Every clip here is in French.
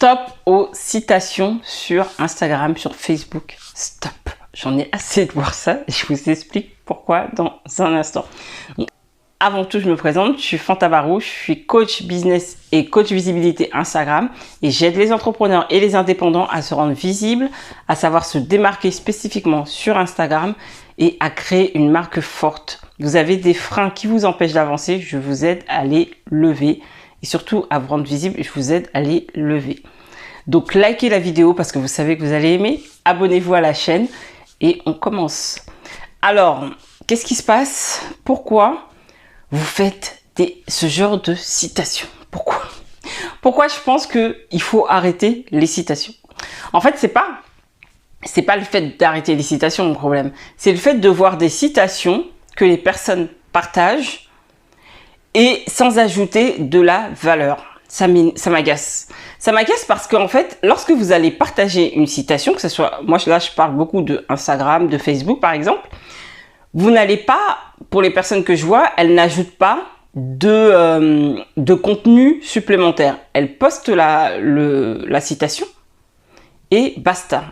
Stop aux citations sur Instagram, sur Facebook. Stop. J'en ai assez de voir ça et je vous explique pourquoi dans un instant. Donc, avant tout, je me présente, je suis Fanta Barou, je suis coach business et coach visibilité Instagram et j'aide les entrepreneurs et les indépendants à se rendre visibles, à savoir se démarquer spécifiquement sur Instagram et à créer une marque forte. Vous avez des freins qui vous empêchent d'avancer, je vous aide à les lever et surtout à vous rendre visible, je vous aide à les lever. Donc likez la vidéo parce que vous savez que vous allez aimer, abonnez-vous à la chaîne et on commence. Alors, qu'est-ce qui se passe? Pourquoi vous faites ce genre de citations? Pourquoi je pense qu'il faut arrêter les citations? En fait, c'est pas le fait d'arrêter les citations mon problème. C'est le fait de voir des citations que les personnes partagent et sans ajouter de la valeur. Ça m'agace. Ça m'agace parce qu'en fait, lorsque vous allez partager une citation, que ce soit, moi là je parle beaucoup de Instagram, de Facebook par exemple, vous n'allez pas, pour les personnes que je vois, elles n'ajoutent pas de contenu supplémentaire. Elles postent la citation et basta.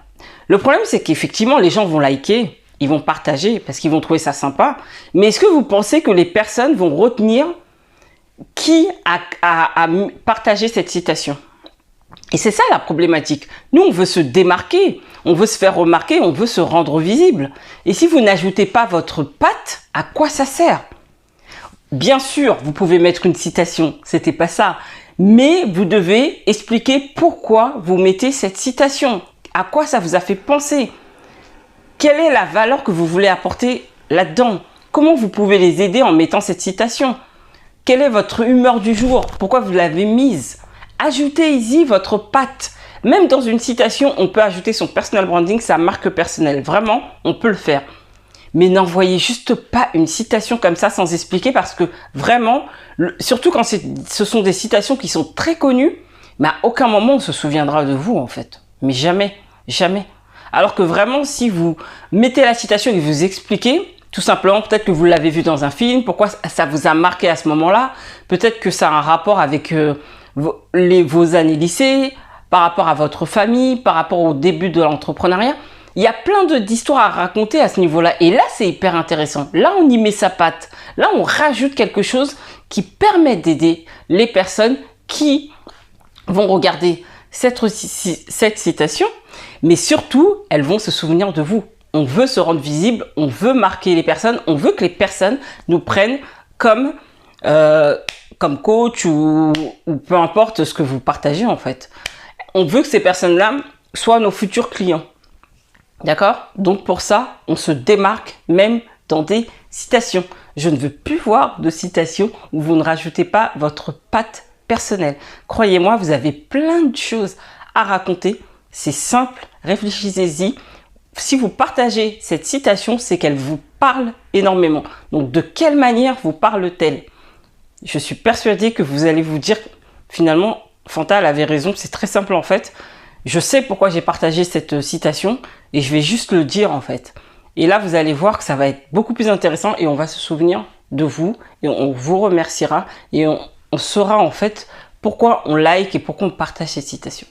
Le problème, c'est qu'effectivement, les gens vont liker, ils vont partager parce qu'ils vont trouver ça sympa. Mais est-ce que vous pensez que les personnes vont retenir qui a partagé cette citation? Et c'est ça la problématique. Nous, on veut se démarquer, on veut se faire remarquer, on veut se rendre visible. Et si vous n'ajoutez pas votre patte, à quoi ça sert? Bien sûr, vous pouvez mettre une citation, c'était pas ça. Mais vous devez expliquer pourquoi vous mettez cette citation. À quoi ça vous a fait penser? Quelle est la valeur que vous voulez apporter là-dedans? Comment vous pouvez les aider en mettant cette citation? Quelle est votre humeur du jour? Pourquoi vous l'avez mise? Ajoutez-y votre patte. Même dans une citation, on peut ajouter son personal branding, sa marque personnelle. Vraiment, on peut le faire. Mais n'envoyez juste pas une citation comme ça sans expliquer parce que vraiment, surtout quand ce sont des citations qui sont très connues, mais à aucun moment on se souviendra de vous en fait. Mais jamais, jamais. Alors que vraiment, si vous mettez la citation et vous expliquez, tout simplement, peut-être que vous l'avez vu dans un film, pourquoi ça vous a marqué à ce moment-là, peut-être que ça a un rapport avec vos années lycée, par rapport à votre famille, par rapport au début de l'entrepreneuriat. Il y a plein d'histoires à raconter à ce niveau-là. Et là, c'est hyper intéressant. Là, on y met sa patte. Là, on rajoute quelque chose qui permet d'aider les personnes qui vont regarder cette citation. Mais surtout, elles vont se souvenir de vous. On veut se rendre visible, on veut marquer les personnes, on veut que les personnes nous prennent comme coach ou peu importe ce que vous partagez en fait. On veut que ces personnes-là soient nos futurs clients. D'accord? Donc pour ça, on se démarque même dans des citations. Je ne veux plus voir de citations où vous ne rajoutez pas votre patte personnelle. Croyez-moi, vous avez plein de choses à raconter. C'est simple, réfléchissez-y. Si vous partagez cette citation, c'est qu'elle vous parle énormément. Donc de quelle manière vous parle-t-elle? Je suis persuadée que vous allez vous dire finalement, Fanta, elle avait raison, c'est très simple en fait. Je sais pourquoi j'ai partagé cette citation et je vais juste le dire en fait. Et là, vous allez voir que ça va être beaucoup plus intéressant et on va se souvenir de vous et on vous remerciera et on saura en fait pourquoi on like et pourquoi on partage cette citation.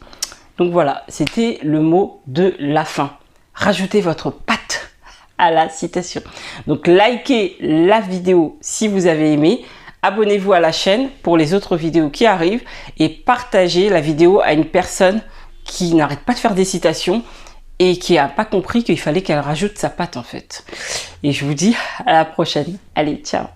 Donc voilà, c'était le mot de la fin. Rajoutez votre patte à la citation. Donc likez la vidéo si vous avez aimé. Abonnez-vous à la chaîne pour les autres vidéos qui arrivent et partagez la vidéo à une personne qui n'arrête pas de faire des citations et qui n'a pas compris qu'il fallait qu'elle rajoute sa patte en fait. Et je vous dis à la prochaine. Allez, ciao!